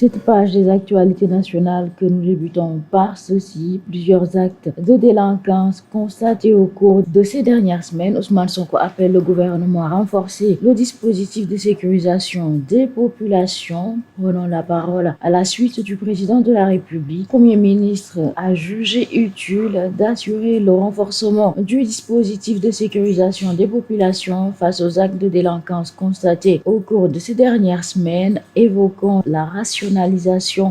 cette page des actualités nationales que nous débutons par ceci. Plusieurs actes de délinquance constatés au cours de ces dernières semaines. Ousmane Sonko appelle le gouvernement à renforcer le dispositif de sécurisation des populations. Prenons la parole à la suite du président de la République. Le Premier ministre a jugé utile d'assurer le renforcement du dispositif de sécurisation des populations face aux actes de délinquance constatés au cours de ces dernières semaines, évoquant la rationalisation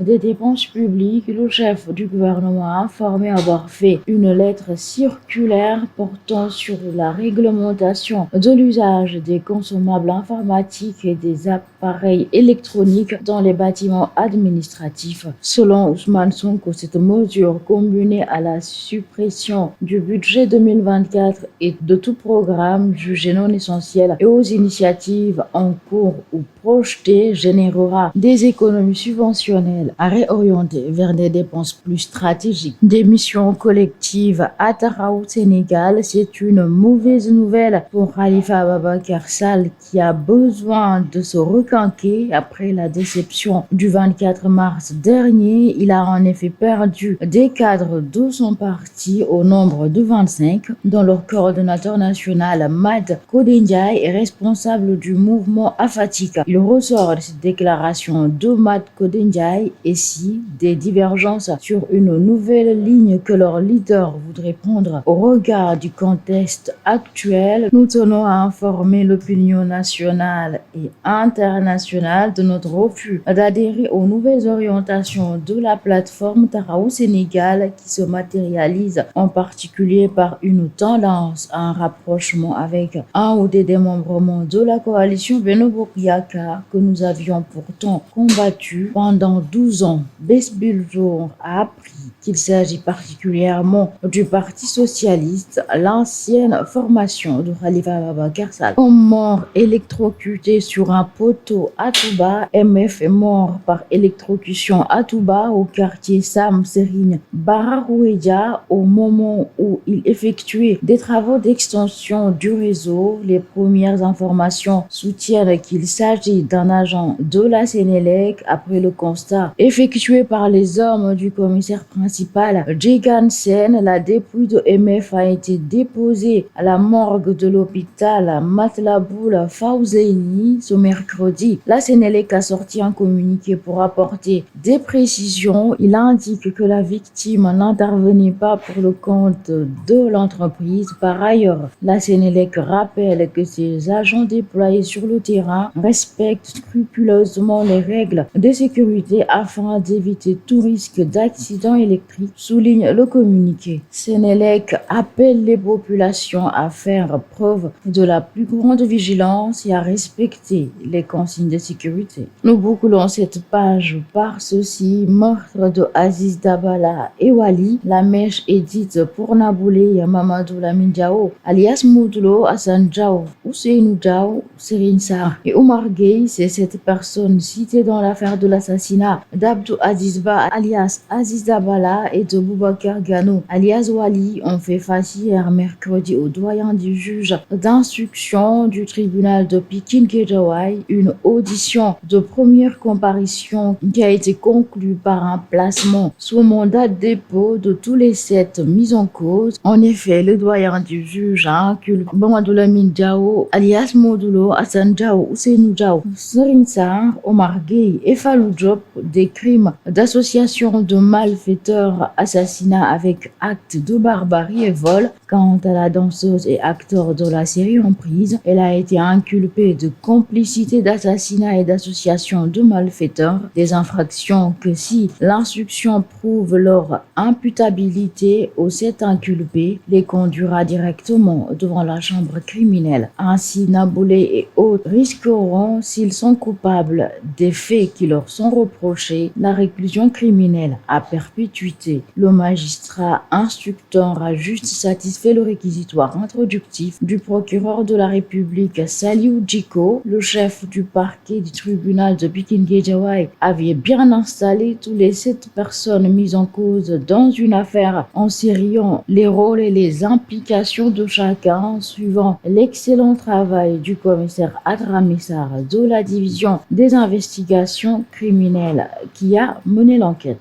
des dépenses publiques. Le chef du gouvernement a informé avoir fait une lettre circulaire portant sur la réglementation de l'usage des consommables informatiques et des appareils électroniques dans les bâtiments administratifs. Selon Ousmane Sonko, cette mesure, combinée à la suppression du budget 2024 et de tout programme jugé non essentiel et aux initiatives en cours ou projetées, générera des économies subventionnelles à réorienter vers des dépenses plus stratégiques. Des missions collectives à Taraou, Sénégal, c'est une mauvaise nouvelle pour Khalifa Ababacar Sall qui a besoin de se requinquer après la déception du 24 mars dernier. Il a en effet perdu des cadres de son parti au nombre de 25, dont leur coordonnateur national Mad Kodendjaï est responsable du mouvement Afatika. Il ressort de cette déclaration de Mad Kodendjaï et si des divergences sur une nouvelle ligne que leur leader voudrait prendre au regard du contexte actuel. Nous tenons à informer l'opinion nationale et internationale de notre refus d'adhérer aux nouvelles orientations de la plateforme Taraou Sénégal qui se matérialise en particulier par une tendance à un rapprochement avec un ou des démembrements de la coalition Benno Bokk Yakaar que nous avions pourtant combattu pendant 12 ans. Bes Bi Jour a appris qu'il s'agit particulièrement du Parti socialiste, l'ancienne formation de Khalifa Ababacar Sall. Un mort électrocuté sur un poteau à Touba. MF est mort par électrocution à Touba au quartier Sam Serigne Bara Rouédia au moment où il effectuait des travaux d'extension du réseau. Les premières informations soutiennent qu'il s'agit d'un agent de la Sénélec après le constat effectué par les hommes du commissaire principal Djegan Sène. La dépouille de MF a été déposée à la morgue de l'hôpital Matlaboul Fawzeyni ce mercredi. La Sénélec a sorti un communiqué pour apporter des précisions. Il indique que la victime n'intervenait pas pour le compte de l'entreprise. Par ailleurs, la Sénélec rappelle que ses agents déployés sur le terrain respectent scrupuleusement les règles de sécurité afin d'éviter tout risque d'accident électrique, souligne le communiqué. Sénélec appelle les populations à faire preuve de la plus grande vigilance et à respecter les consignes de sécurité. Nous bouclons cette page par ceci. Meurtre de Aziz Dabala et Wali. La mèche est dite pour Naboulé Mamadou Lamine Diao, alias Moudlo, Hassan Diao, Ousseynou Diao, Serigne Sarr et Omar Gueye. C'est cette personne citée dans l'affaire de l'assassinat d'Abdou Aziz Ba, alias Aziz Dabala, et de Boubacar Gano, alias Wali, ont fait face hier mercredi au doyen du juge d'instruction du tribunal de Pikine-Guédiawaye. Une audition de première comparution qui a été conclue par un placement sous mandat de dépôt de tous les 7 mis en cause. En effet, le doyen du juge a inculpé Mamadou Lamine Diao, alias Modulo, Hassan Diao, Ousseynou Diao, Serigne Sarr, Omar Gueye et Fallou Diop des crimes d'association de malfaiteurs, assassinat avec acte de barbarie et vol. Quant à la danseuse et acteur de la série Emprise, elle a été inculpée de complicité d'assassinat et d'association de malfaiteurs, des infractions que si l'instruction prouve leur imputabilité aux 7 inculpés, les conduira directement devant la chambre criminelle. Ainsi, Naboulé et autres risqueront, s'ils sont coupables des faits qui leur sont reprochés, la réclusion criminelle à perpétuité. Le magistrat instructeur a juste satisfait le réquisitoire introductif du procureur de la République Saliou Djiko. Le chef du parquet du tribunal de Pikine-Guédiawaye avait bien installé tous les 7 personnes mises en cause dans une affaire en sériant les rôles et les implications de chacun, suivant l'excellent travail du commissaire Adramé Sarr de la division des investigations criminelles qui a mené l'enquête.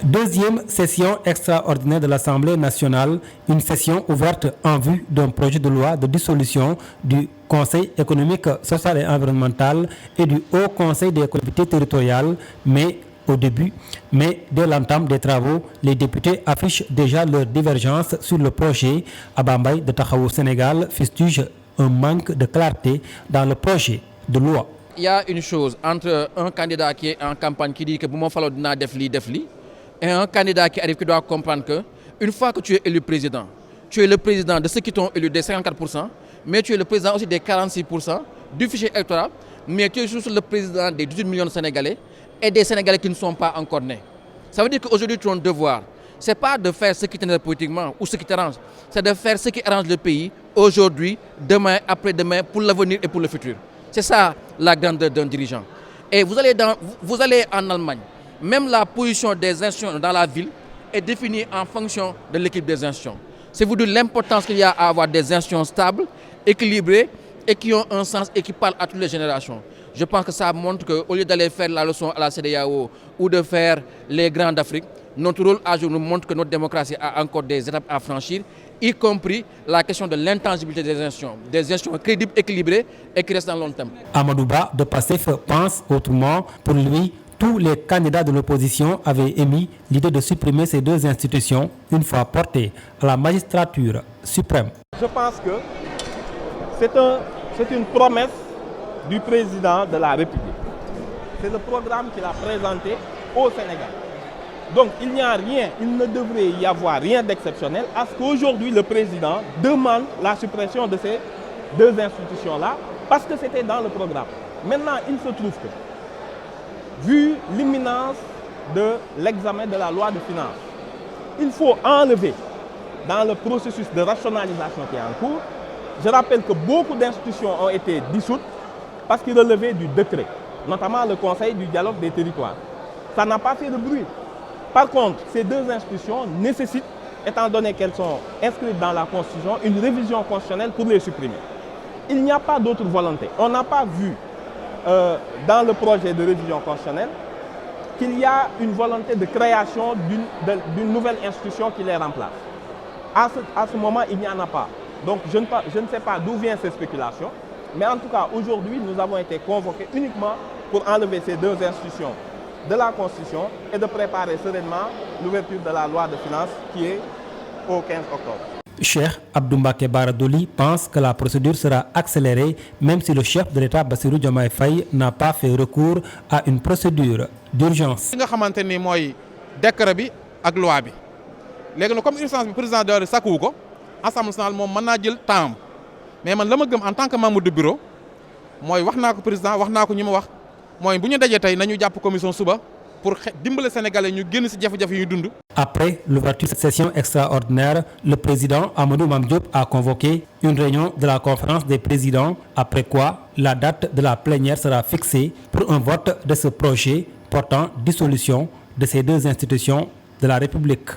Deuxième session extraordinaire de l'Assemblée nationale, une session ouverte en vue d'un projet de loi de dissolution du Conseil économique, social et environnemental et du Haut Conseil des collectivités territoriales, mais dès l'entame des travaux, les députés affichent déjà leur divergence sur le projet. Abba Mbaye de Taxawu Sénégal fustige un manque de clarté dans le projet de loi. Il y a une chose entre un candidat qui est en campagne qui dit que bu ma faloo dinaa def lii et un candidat qui arrive qui doit comprendre que une fois que tu es élu président, tu es le président de ceux qui t'ont élu des 54%, mais tu es le président aussi des 46% du fichier électoral, mais tu es juste le président des 18 millions de Sénégalais et des Sénégalais qui ne sont pas encore nés. Ça veut dire qu'aujourd'hui, ton devoir, ce n'est pas de faire ce qui t'énerve politiquement ou ce qui t'arrange, c'est de faire ce qui arrange le pays aujourd'hui, demain, après-demain, pour l'avenir et pour le futur. C'est ça la grandeur d'un dirigeant. Et vous allez en Allemagne, même la position des institutions dans la ville est définie en fonction de l'équipe des institutions. C'est vous dire l'importance qu'il y a à avoir des institutions stables, équilibrées et qui ont un sens et qui parlent à toutes les générations. Je pense que ça montre qu'au lieu d'aller faire la leçon à la CEDEAO ou de faire les grands d'Afrique, notre rôle à jour nous montre que notre démocratie a encore des étapes à franchir, y compris la question de l'intangibilité des institutions crédibles, équilibrées et qui restent dans le long terme. Amadou Ba de PASTEF pense autrement. Pour lui, tous les candidats de l'opposition avaient émis l'idée de supprimer ces deux institutions une fois portées à la magistrature suprême. Je pense que c'est une promesse du président de la République. C'est le programme qu'il a présenté au Sénégal. Donc il n'y a rien, il ne devrait y avoir rien d'exceptionnel à ce qu'aujourd'hui le président demande la suppression de ces deux institutions-là parce que c'était dans le programme. Maintenant, il se trouve que vu l'imminence de l'examen de la loi de finances, il faut enlever dans le processus de rationalisation qui est en cours. Je rappelle que beaucoup d'institutions ont été dissoutes parce qu'ils relevaient du décret, notamment le Conseil du dialogue des territoires. Ça n'a pas fait de bruit. Par contre, ces deux institutions nécessitent, étant donné qu'elles sont inscrites dans la Constitution, une révision constitutionnelle pour les supprimer. Il n'y a pas d'autre volonté. On n'a pas vu dans le projet de révision constitutionnelle qu'il y a une volonté de création d'une nouvelle institution qui les remplace. À ce moment, il n'y en a pas. Donc je ne sais pas d'où viennent ces spéculations, mais en tout cas, aujourd'hui, nous avons été convoqués uniquement pour enlever ces deux institutions de la Constitution et de préparer sereinement l'ouverture de la loi de finances qui est au 15 octobre. Cheikh Abdou Mbacké Bara Dolly pense que la procédure sera accélérée même si le chef de l'État Bassirou Diomaye Faye n'a pas fait recours à une procédure d'urgence. Li nga xamante ni mooy décret bi ak loi bi léegi nag comme urgence bi président de la sakku ko Assemblée nationale moom mën naa jël temps mais man la ma gëm en tant que membre de bureau mooy wax naa ko président wax naa ko ñi ma wax mooy bu ñu dajee tey nañu jàpp commission suba pour dimbale Sénégalais ñu génn ci jafe-jafe yu dund. Après l'ouverture de cette session extraordinaire, le président Amadou Mame Diop a convoqué une réunion de la conférence des présidents, après quoi la date de la plénière sera fixée pour un vote de ce projet portant dissolution de ces deux institutions de la République.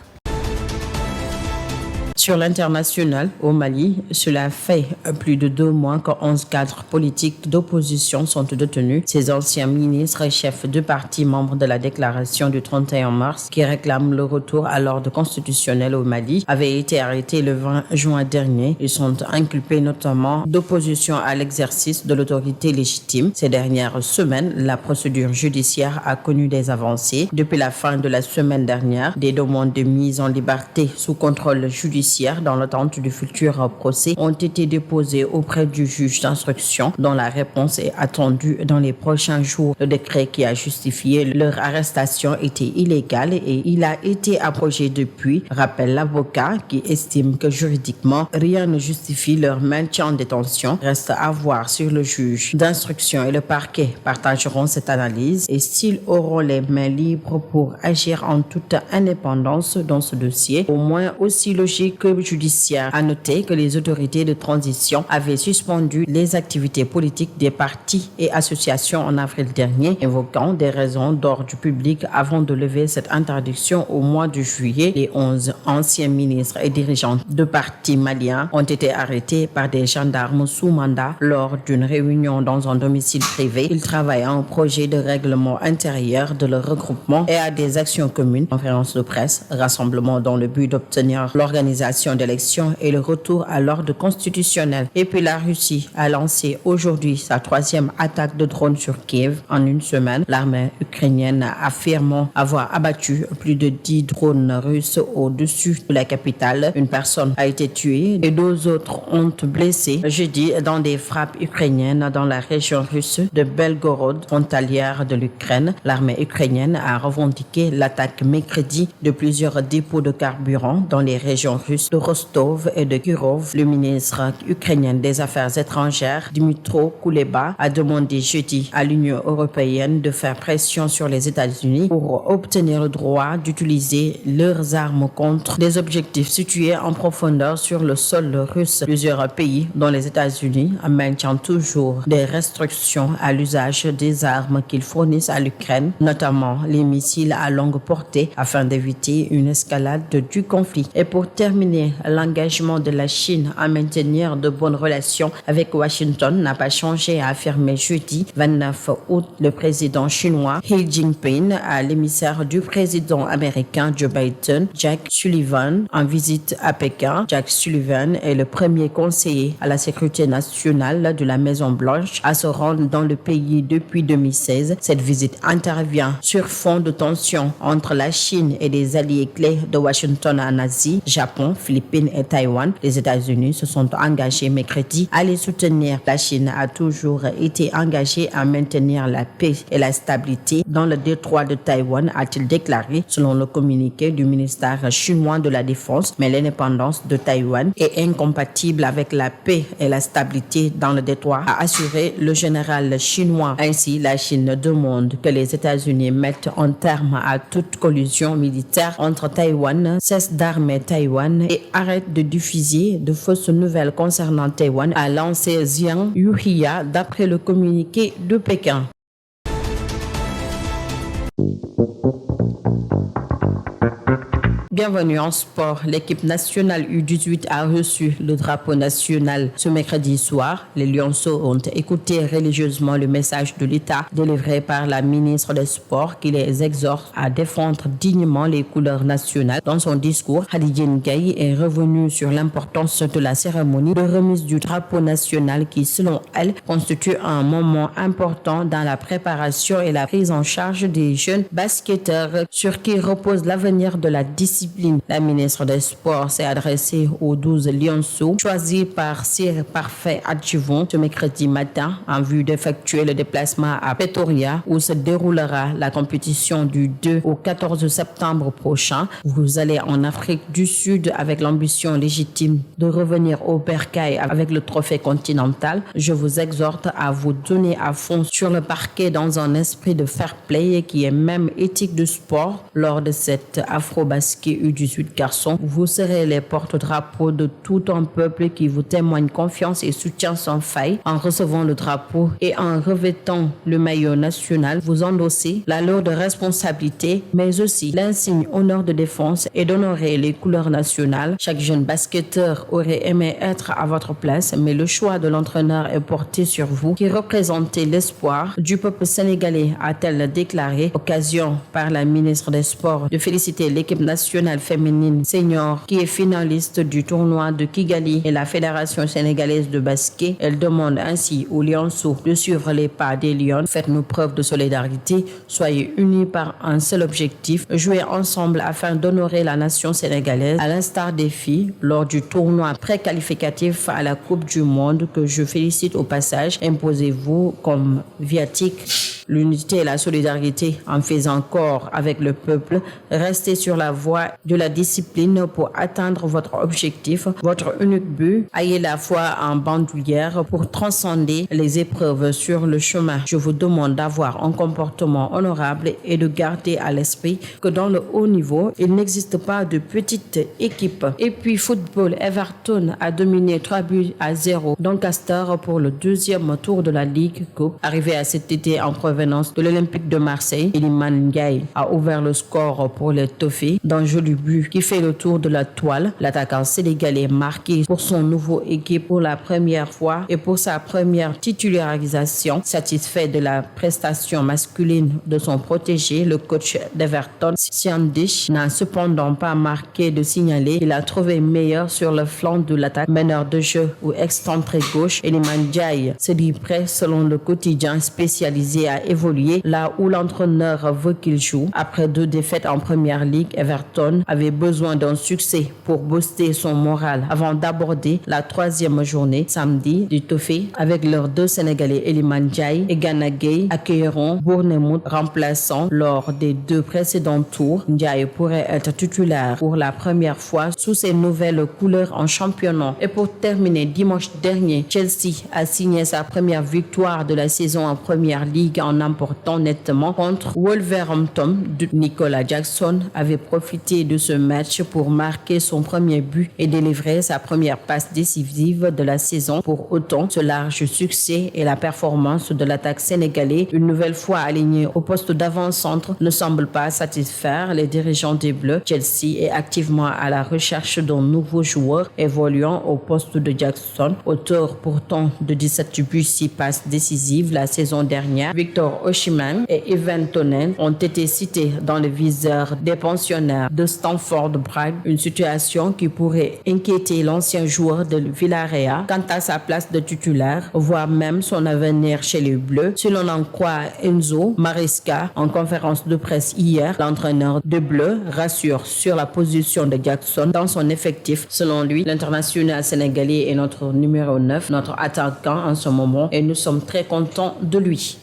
Sur l'international, au Mali, cela fait plus de 2 mois que 11 cadres politiques d'opposition sont détenus. Ces anciens ministres et chefs de parti membres de la déclaration du 31 mars qui réclament le retour à l'ordre constitutionnel au Mali avaient été arrêtés le 20 juin dernier. Ils sont inculpés notamment d'opposition à l'exercice de l'autorité légitime. Ces dernières semaines, la procédure judiciaire a connu des avancées. Depuis la fin de la semaine dernière, des demandes de mise en liberté sous contrôle judiciaire dans l'attente du futur procès ont été déposées auprès du juge d'instruction dont la réponse est attendue dans les prochains jours. Le décret qui a justifié leur arrestation était illégal et il a été abrogé depuis, rappelle l'avocat qui estime que juridiquement rien ne justifie leur maintien en détention. Reste à voir si le juge d'instruction et le parquet partageront cette analyse et s'ils auront les mains libres pour agir en toute indépendance dans ce dossier, au moins aussi logique judiciaire. À noter que les autorités de transition avaient suspendu les activités politiques des partis et associations en avril dernier, invoquant des raisons d'ordre public avant de lever cette interdiction au mois de juillet. Les 11 anciens ministres et dirigeants de partis maliens ont été arrêtés par des gendarmes sous mandat lors d'une réunion dans un domicile privé. Ils travaillent à un projet de règlement intérieur de leur regroupement et à des actions communes, conférences de presse, rassemblements dans le but d'obtenir l'organisation d'élections et le retour à l'ordre constitutionnel. Et puis la Russie a lancé aujourd'hui sa 3e attaque de drone sur Kiev en une semaine. L'armée ukrainienne affirme avoir abattu plus de 10 drones russes au-dessus de la capitale. Une personne a été tuée et 2 autres ont blessé jeudi dans des frappes ukrainiennes dans la région russe de Belgorod, frontalière de l'Ukraine. L'armée ukrainienne a revendiqué l'attaque mercredi de plusieurs dépôts de carburant dans les régions russes de Rostov et de Kirov. Le ministre ukrainien des Affaires étrangères, Dmytro Kuleba, a demandé jeudi à l'Union européenne de faire pression sur les États-Unis pour obtenir le droit d'utiliser leurs armes contre des objectifs situés en profondeur sur le sol russe. Plusieurs pays, dont les États-Unis, maintiennent toujours des restrictions à l'usage des armes qu'ils fournissent à l'Ukraine, notamment les missiles à longue portée, afin d'éviter une escalade du conflit. Et pour terminer, l'engagement de la Chine à maintenir de bonnes relations avec Washington n'a pas changé, a affirmé jeudi 29 août le président chinois Xi Jinping à l'émissaire du président américain Joe Biden, Jack Sullivan, en visite à Pékin. Jack Sullivan est le premier conseiller à la sécurité nationale de la Maison-Blanche à se rendre dans le pays depuis 2016. Cette visite intervient sur fond de tension entre la Chine et des alliés clés de Washington en Asie, Japon, Philippines et Taïwan. Les États-Unis se sont engagés mercredi à les soutenir. La Chine a toujours été engagée à maintenir la paix et la stabilité dans le détroit de Taïwan, a-t-il déclaré selon le communiqué du ministère chinois de la Défense. Mais l'indépendance de Taïwan est incompatible avec la paix et la stabilité dans le détroit, a assuré le général chinois. Ainsi, la Chine demande que les États-Unis mettent un terme à toute collusion militaire entre Taïwan, cesse d'armer Taïwan et arrête de diffuser de fausses nouvelles concernant Taïwan, a lancé Zhang Yuhia d'après le communiqué de Pékin. Bienvenue en sport. L'équipe nationale U18 a reçu le drapeau national ce mercredi soir. Les Lionceaux ont écouté religieusement le message de l'État délivré par la ministre des Sports qui les exhorte à défendre dignement les couleurs nationales. Dans son discours, Khadija Gaye est revenue sur l'importance de la cérémonie de remise du drapeau national qui, selon elle, constitue un moment important dans la préparation et la prise en charge des jeunes basketteurs sur qui repose l'avenir de la discipline. La ministre des Sports s'est adressée aux 12 Lionceaux choisis par Sir Parfait Adjuvon ce mercredi matin en vue d'effectuer le déplacement à Pretoria où se déroulera la compétition du 2 au 14 septembre prochain. Vous allez en Afrique du Sud avec l'ambition légitime de revenir au bercail avec le trophée continental. Je vous exhorte à vous donner à fond sur le parquet dans un esprit de fair play qui est même éthique du sport. Lors de cette Afro-Basket U18 garçons, vous serez les porte-drapeaux de tout un peuple qui vous témoigne confiance et soutien sans faille. En recevant le drapeau et en revêtant le maillot national, vous endossez la lourde responsabilité, mais aussi l'insigne honneur de défense et d'honorer les couleurs nationales. Chaque jeune basketteur aurait aimé être à votre place, mais le choix de l'entraîneur est porté sur vous, qui représentez l'espoir du peuple sénégalais, a-t-elle déclaré. Occasion par la ministre des Sports de féliciter l'équipe nationale féminine senior qui est finaliste du tournoi de Kigali et la Fédération sénégalaise de basket. Elle demande ainsi aux Lionceaux de suivre les pas des Lions. Faites-nous preuve de solidarité, soyez unis par un seul objectif, jouer ensemble afin d'honorer la nation sénégalaise à l'instar des filles lors du tournoi préqualificatif à la Coupe du Monde que je félicite au passage. Imposez-vous comme viatique l'unité et la solidarité en faisant corps avec le peuple. Restez sur la voie de la discipline pour atteindre votre objectif, votre unique but. Ayez la foi en bandoulière pour transcender les épreuves sur le chemin. Je vous demande d'avoir un comportement honorable et de garder à l'esprit que dans le haut niveau, il n'existe pas de petite équipe. Et puis football, Everton a dominé 3-0 Doncaster pour le deuxième tour de la Ligue Cup. Arrivé à cet été en provenance de l'Olympique de Marseille, Iliman Ndiaye a ouvert le score pour les Toffees d'un joli but qui fait le tour de la toile. L'attaquant sénégalais marqué pour son nouveau équipe pour la première fois et pour sa première titularisation. Satisfait de la prestation masculine de son protégé, le coach d'Everton, Siandich, n'a cependant pas marqué de signaler. Il a trouvé meilleur sur le flanc de l'attaque, meneur de jeu ou excentré gauche. Iliman Ndiaye se dit prêt, selon le quotidien spécialisé, à évoluer là où l'entraîneur veut qu'il joue. Après 2 défaites en première ligue, Everton avait besoin d'un succès pour booster son moral avant d'aborder la 3e journée samedi du Toffee avec leurs 2 Sénégalais, Iliman Ndiaye et Gana Gueye, accueilleront Bournemouth, remplaçant lors des 2 précédents tours. Ndiaye pourrait être titulaire pour la première fois sous ses nouvelles couleurs en championnat. Et pour terminer, dimanche dernier, Chelsea a signé sa première victoire de la saison en première ligue en emportant nettement contre Wolverhampton. Nicolas Jackson avait profité de ce match pour marquer son premier but et délivrer sa première passe décisive de la saison. Pour autant, ce large succès et la performance de l'attaque sénégalaise, une nouvelle fois alignée au poste d'avant-centre, ne semblent pas satisfaire les dirigeants des Bleus. Chelsea est activement à la recherche d'un nouveau joueur évoluant au poste de Jackson, auteur pourtant de 17 buts, 6 passes décisives la saison dernière. Victor Osimhen et Ivan Toney ont été cités dans le viseur des pensionnaires de Stamford Bridge, une situation qui pourrait inquiéter l'ancien joueur de Villarreal quant à sa place de titulaire, voire même son avenir chez les Bleus. Si l'on en croit Enzo Maresca en conférence de presse hier, l'entraîneur des Bleus rassure sur la position de Jackson dans son effectif. Selon lui, l'international sénégalais est notre numéro 9, notre attaquant en ce moment, et nous sommes très contents de lui.